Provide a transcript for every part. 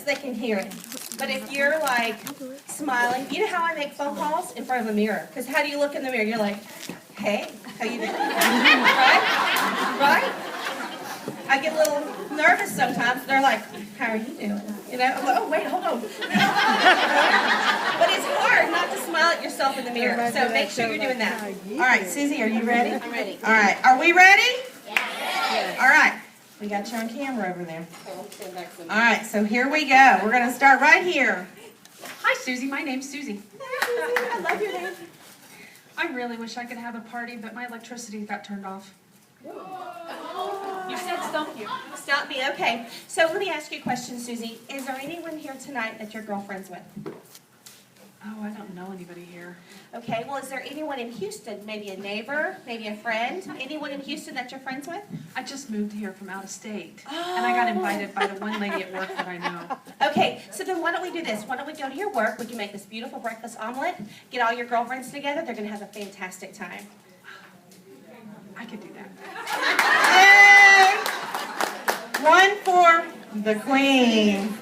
they can hear it. But if you're like smiling, you know how I make phone calls? In front of a mirror. Because how do you look in the mirror? You're like, hey, how you doing? Right? Right? I get a little nervous sometimes. They're like, how are you doing? You know, I'm like, oh, wait, hold on. But it's hard not to smile at yourself in the mirror. So make sure you're doing that. All right, Susie, are you ready? I'm ready. All right, are we ready? Yes. All right. We got you on camera over there. All right, so here we go. We're going to start right here. Hi, Susie. My name's Susie. I love your name. I really wish I could have a party, but my electricity got turned off. You said stump you. Stop me. Okay. So let me ask you a question, Susie. Is there anyone here tonight that your girlfriend's with? Oh, I don't know anybody here. Okay. Well, is there anyone in Houston? Maybe a neighbor? Maybe a friend? Anyone in Houston that you're friends with? I just moved here from out of state, and I got invited by the one lady at work that I know. Okay. So then why don't we do this? Why don't we go to your work? We can make this beautiful breakfast omelet. Get all your girlfriends together. They're going to have a fantastic time. I could do that. One for the queen.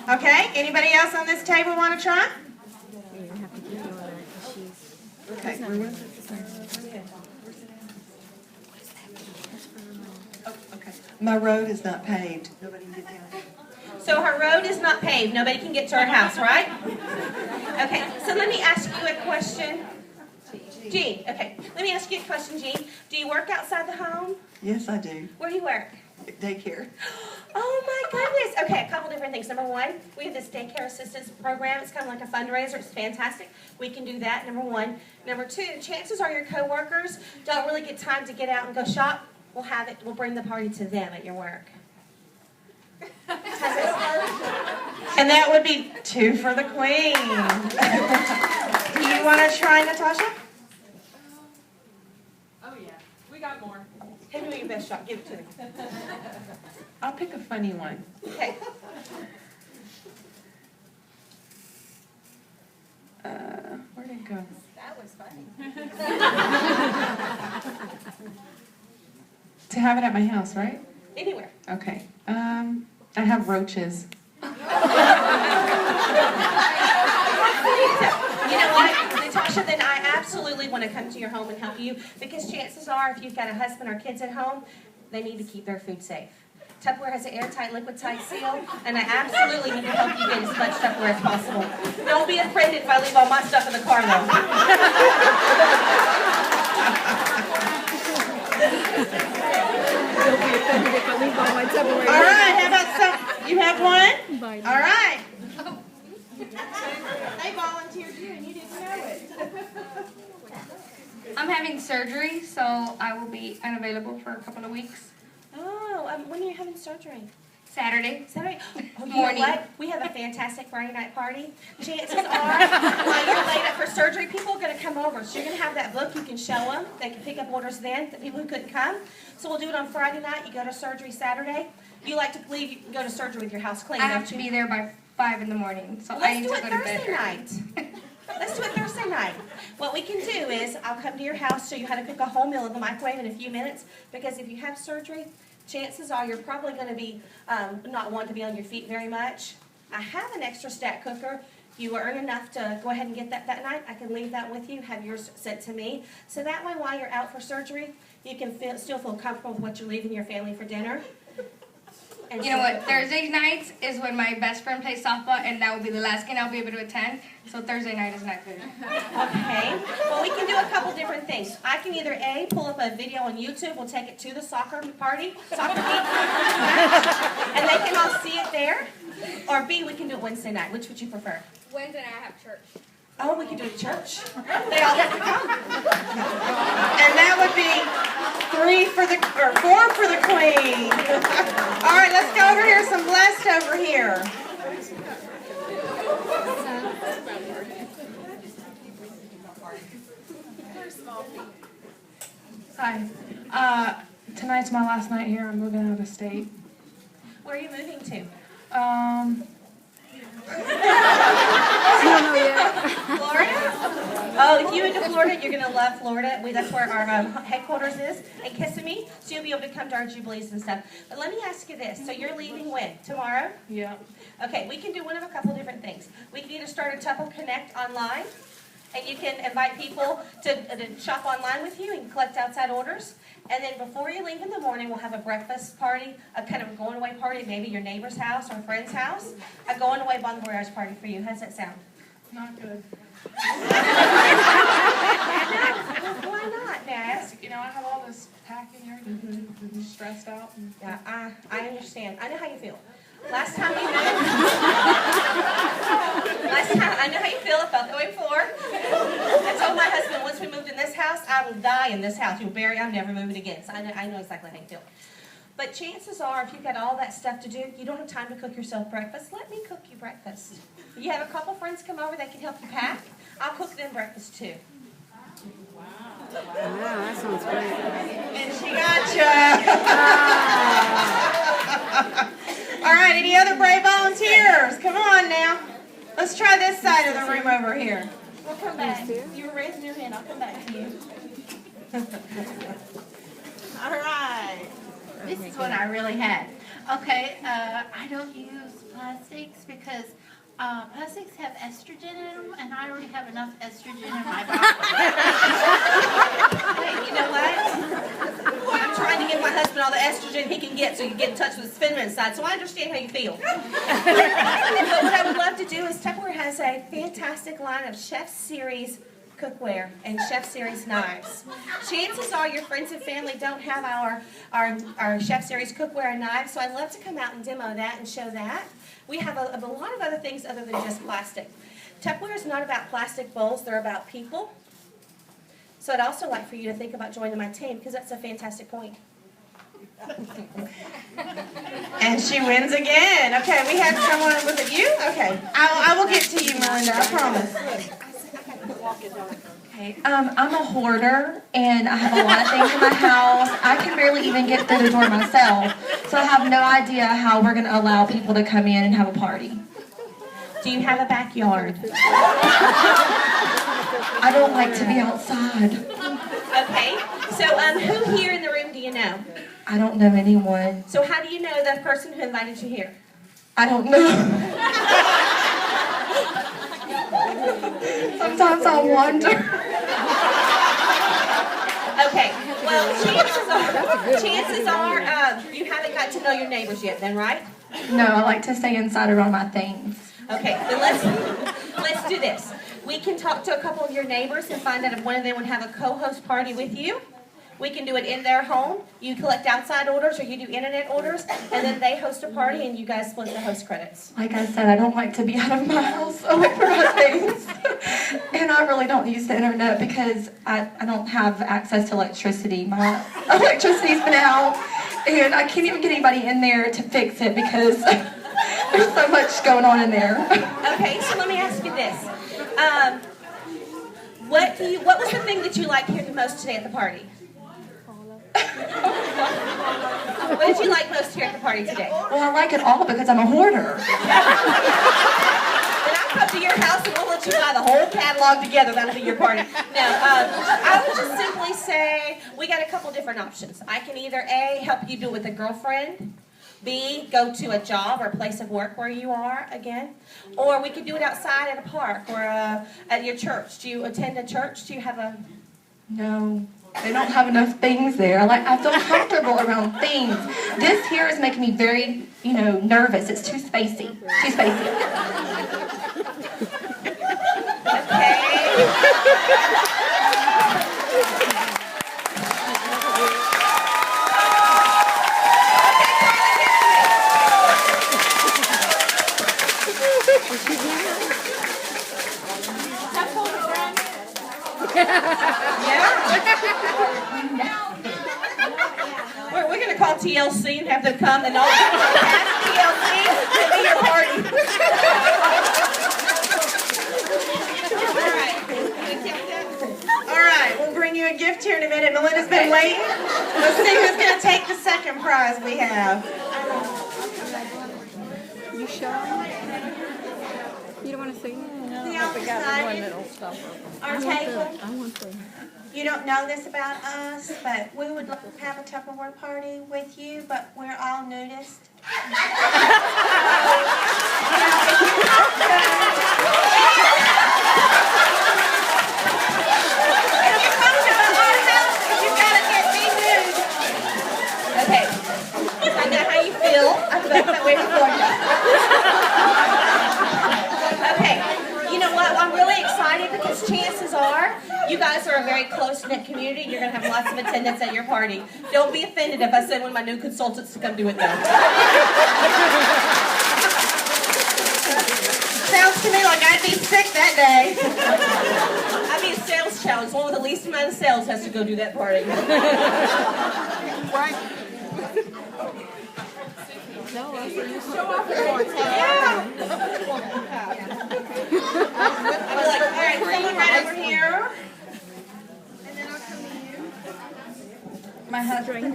Okay, anybody else on this table want to try? Okay. Oh, okay. My road is not paved. Nobody can get down. So her road is not paved. Nobody can get to her house, right? Okay, so let me ask you a question. Jean, okay. Let me ask you a question, Jean. Do you work outside the home? Yes, I do. Where do you work? Daycare. Oh my goodness. Okay, a couple different things. Number one, we have this daycare assistance program. It's kind of like a fundraiser. It's fantastic. We can do that, number one. Number two, chances are your coworkers don't really get time to get out and go shop. We'll have it. We'll bring the party to them at your work. And that would be two for the queen. Do you want to try, Natasha? Oh, yeah. We got more. Give me your best shot. Give it to me. I'll pick a funny one. Okay. Where'd it go? That was funny. To have it at my house, right? Anywhere. Okay. I have roaches. You know what, Natasha, then I absolutely want to come to your home and help you because chances are if you've got a husband or kids at home, they need to keep their food safe. Tupperware has an airtight, liquid-tight seal, and I absolutely need to help you get as much Tupperware as possible. Don't be offended if I leave all my stuff in the car, though. Don't be offended if I leave all my Tupperware. All right, how about some? You have one? Bye. All right. They volunteered you and you didn't know it. I'm having surgery, so I will be unavailable for a couple of weeks. Oh, when are you having surgery? Saturday. Saturday? Oh, you know Morning. what? We have a fantastic Friday night party. Chances are, while you're laid up for surgery, people are going to come over. So you're going to have that book. You can show them. They can pick up orders then, the people who couldn't come. So we'll do it on Friday night. You go to surgery Saturday. You like to leave, you can go to surgery with your house clean, I have don't to you? be there by 5 in the morning, so I Let's need do to it go to bed Thursday early. night. Let's do it Thursday night. What we can do is I'll come to your house, show you how to cook a whole meal in the microwave in a few minutes, because if you have surgery, chances are you're probably going to be not wanting to be on your feet very much. I have an extra stack cooker. If you earn enough to go ahead and get that night, I can leave that with you, have yours sent to me. So that way, while you're out for surgery, you can still feel comfortable with what you're leaving your family for dinner. And You know what? Thursday nights is when my best friend plays softball, and that will be the last game I'll be able to attend. So Thursday night is not good. Okay. Well, we can do a couple different things. I can either A, pull up a video on YouTube, we'll take it to the soccer party, and they can all see it there. Or B, we can do it Wednesday night. Which would you prefer? Wednesday night I have church. Oh, we can do it at church. They all have to come. And that would be 4 for the queen. All right, let's go over here. Some blessed over here. Hi. Tonight's my last night here. I'm moving out of state. Where are you moving to? I don't know yet. Florida? Oh, Well, if you went to Florida, you're gonna love Florida. That's where our headquarters is in Kissimmee. So you'll be able to come to our jubilees and stuff. But let me ask you this: so you're leaving when? Tomorrow? Yeah. Okay, we can do one of a couple different things. We can either start a Tuple Connect online, and you can invite people to shop online with you and collect outside orders. And then before you leave in the morning, we'll have a breakfast party, a kind of going away party, maybe your neighbor's house or a friend's house. A going away bon voyage party for you. How does that sound? Not good. Why not, may I ask? You know, I have all this packing here, stressed out. And Yeah, I understand. I know how you feel. Last time I know how you feel. I felt that way before. I told my husband once we moved in this house, I will die in this house. You'll bury, I'm never moving again. So I know exactly how you feel. But chances are, if you've got all that stuff to do, you don't have time to cook yourself breakfast. Let me cook you breakfast. You have a couple friends come over that can help you pack. I'll cook them breakfast too. Wow, that sounds great. And she gotcha. All right, any other brave volunteers? Come on now. Let's try this side of the room over here. We'll come back. You were raising your hand. I'll come back to you. All right. This is what I really had. Okay, I don't use plastics because plastics have estrogen in them, and I already have enough estrogen in my body. Hey, you know what? I'm trying to give my husband all the estrogen he can get so he can get in touch with his feminine side, so I understand how you feel. But what I would love to do is Tupperware has a fantastic line of Chef Series cookware and Chef Series knives. Chances are your friends and family don't have our Chef Series cookware and knives, so I'd love to come out and demo that and show that. We have a lot of other things other than just plastic. Tupperware is not about plastic bowls, they're about people. So I'd also like for you to think about joining my team because that's a fantastic point. And she wins again. Okay, we had someone, was it you? Okay, I will get to you, Melinda, I promise. Okay, I'm a hoarder, and I have a lot of things in my house. I can barely even get through the door myself, so I have no idea how we're going to allow people to come in and have a party. Do you have a backyard? I don't like to be outside. Okay, so who here in the room do you know? I don't know anyone. So how do you know the person who invited you here? I don't know. Sometimes I wonder. Okay, well, chances are you haven't got to know your neighbors yet then, right? No, I like to stay inside around my things. Okay, then let's do this. We can talk to a couple of your neighbors and find out if one of them would have a co-host party with you. We can do it in their home. You collect outside orders or you do internet orders, and then they host a party and you guys split the host credits. Like I said, I don't like to be out of my house away from my things. And I really don't use the internet because I don't have access to electricity. My electricity's been out, and I can't even get anybody in there to fix it because there's so much going on in there. Okay, so let me ask you this. What was the thing that you liked here the most today at the party? What did you like most here at the party today? Well, I like it all because I'm a hoarder. Then I'll come to your house and we'll let you buy the whole catalog together. That'll be your party. No, I would just simply say we got a couple different options. I can either A, help you do it with a girlfriend, B, go to a job or place of work where you are again, or we could do it outside at a park or at your church. Do you attend a church? Do you have a... No, they don't have enough things there. I feel comfortable around things. This here is making me very, nervous. It's too spacey. Too spacey. Okay. We're going to call TLC and have them come and all ask TLC to be your party. All right, we'll bring you a gift here in a minute. Melinda's been waiting. Let's see who's going to take the second prize we have. You sure? You don't want to see it? We all decided our table. You don't know this about us, but we would love to have a Tupperware party with you, but we're all nudists. Okay. I know how you feel. I felt that way before you. Okay. You know what? I'm really excited because chances are you guys are a very close-knit community. You're going to have lots of attendance at your party. Don't be offended if I send one of my new consultants to come do it though. Sounds to me like I'd be sick that day. I mean, sales challenge. One with the least amount of sales has to go do that party. No, I see you. Yeah. I'm like, all right, Someone right over here. And then I'll come to you. My husband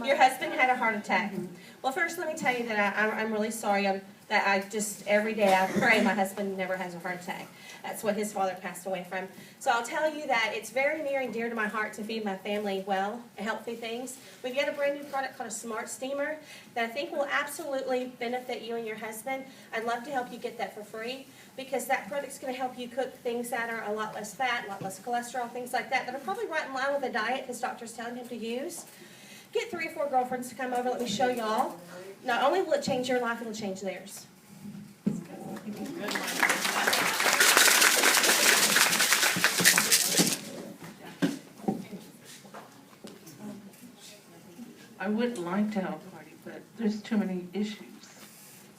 your husband had a heart attack. Well, first let me tell you that I'm really sorry that I just, every day I pray my husband never has a heart attack. That's what his father passed away from. So I'll tell you that it's very near and dear to my heart to feed my family well, healthy things. We've got a brand new product called a Smart Steamer that I think will absolutely benefit you and your husband. I'd love to help you get that for free because that product's going to help you cook things that are a lot less fat, a lot less cholesterol, things like that are probably right in line with the diet his doctor's telling him to use. Get 3 or 4 girlfriends to come over. Let me show y'all. Not only will it change your life, it'll change theirs. I would like to have a party, but there's too many issues.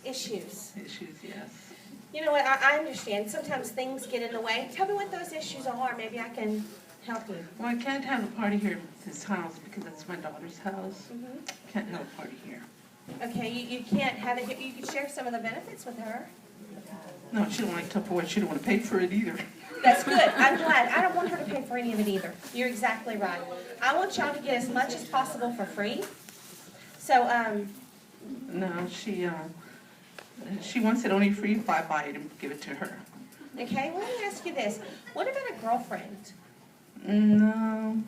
Issues. Issues, yes. You know what? I understand. Sometimes things get in the way. Tell me what those issues are. Maybe I can help you. Well, I can't have a party here at this house because it's my daughter's house. Mm-hmm. Can't have a party here. Okay, you can't have it. You can share some of the benefits with her. No, she don't like Tupperware. She don't want to pay for it either. That's good. I'm glad. I don't want her to pay for any of it either. You're exactly right. I want y'all to get as much as possible for free. So, No, she wants it only free if I buy it and give it to her. okay, well, let me ask you this. What about a girlfriend? No,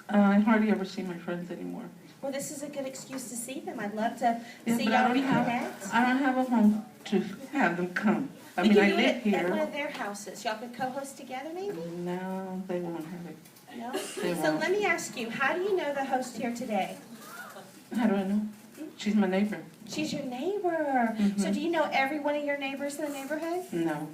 I hardly ever see my friends anymore. Well, this is a good excuse to see them. I'd love to Yeah, see but y'all reconnect. I don't have a home to have them come. I We mean, could I do live it at one here. of their houses. Y'all could co-host together, maybe? No, they won't have it. No? They So won't. let me ask you, how do you know the host here today? How do I know? She's my neighbor. She's your neighbor. So do you know every one of your neighbors in the neighborhood? No.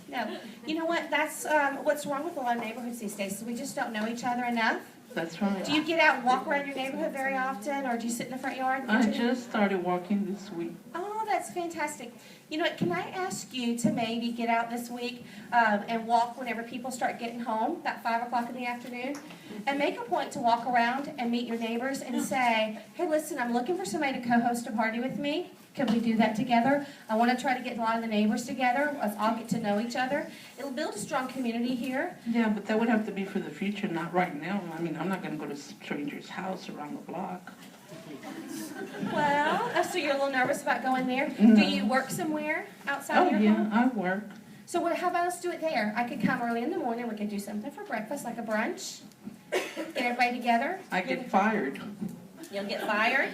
No. You know what? That's what's wrong with a lot of neighborhoods these days. Is we just don't know each other enough. That's right. Do you get out and walk around your neighborhood very often, or do you sit in the front yard? I just started walking this week. Oh, that's fantastic. You know what, can I ask you to maybe get out this week and walk whenever people start getting home, about 5 o'clock in the afternoon, and make a point to walk around and meet your neighbors and say, hey, listen, I'm looking for somebody to co-host a party with me. Can we do that together? I want to try to get a lot of the neighbors together. Let's all get to know each other. It'll build a strong community here. Yeah, but that would have to be for the future, not right now. I mean, I'm not going to go to a stranger's house around the block. Well, so you're a little nervous about going there. No. Do you work somewhere outside Oh, of your yeah, home? I work. So how about us do it there? I could come early in the morning. We could do something for breakfast, like a brunch. Get everybody together. I get fired. You'll get fired?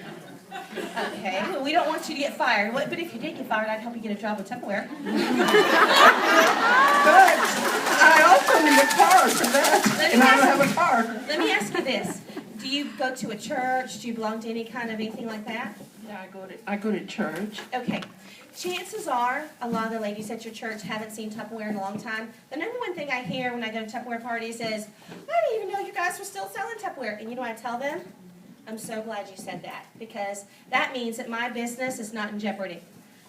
Okay, well, we don't want you to get fired. But if you did get fired, I'd help you get a job with Tupperware. But I also need a car for that, and I don't have a car. Let me ask you this. Do you go to a church? Do you belong to any kind of anything like that? Yeah, I go to church. Okay. Chances are a lot of the ladies at your church haven't seen Tupperware in a long time. The number one thing I hear when I go to Tupperware parties is, I didn't even know you guys were still selling Tupperware. And you know what I tell them? I'm so glad you said that, because that means that my business is not in jeopardy.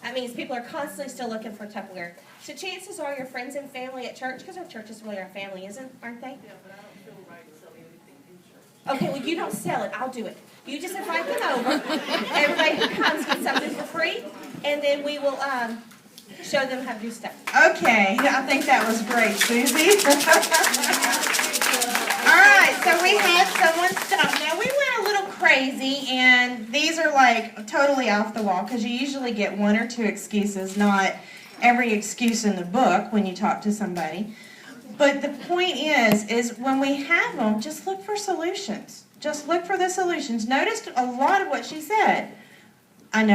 That means people are constantly still looking for Tupperware. So chances are your friends and family at church, because our church is really our family, aren't they? Yeah, but I don't feel right selling anything in church. Okay, well, you don't sell it. I'll do it. You just invite them over. Everybody who comes gets something for free, and then we will show them how to do stuff. Okay, I think that was great, Susie. All right, so we had someone stop. Now, we went a little crazy, and these are like totally off the wall, because you usually get one or two excuses, not every excuse in the book when you talk to somebody. But the point is when we have them, just look for solutions. Just look for the solutions. Notice a lot of what she said.